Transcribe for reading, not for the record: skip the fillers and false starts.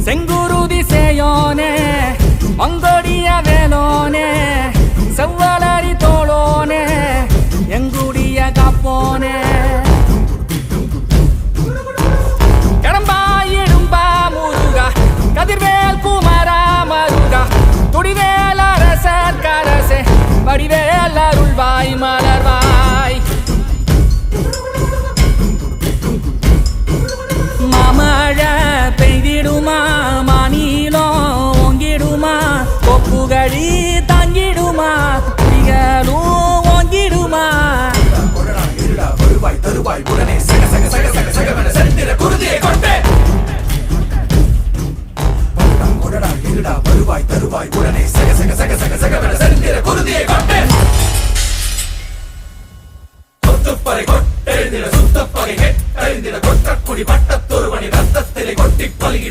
செங்குருதி சேயோனே மங்கோடிய வேலோனே செவ்வலரி தோளோனே எங்குடிய காப்போனே கடம்பாயிடும்பா முருகா கதிர்வேல் குமரா மருகா துடிவேல் அரசர் கரசே வடிவேல் அருள்வாய் மலர்வாய் மாமழை பெய்திடுமா மாநிலம் ஓங்கிடுமா கொப்புகழி தாங்கிடுமா குடிகளும் ஓங்கிடுமா வருவாய் தருவாய் உடனே சக சக சக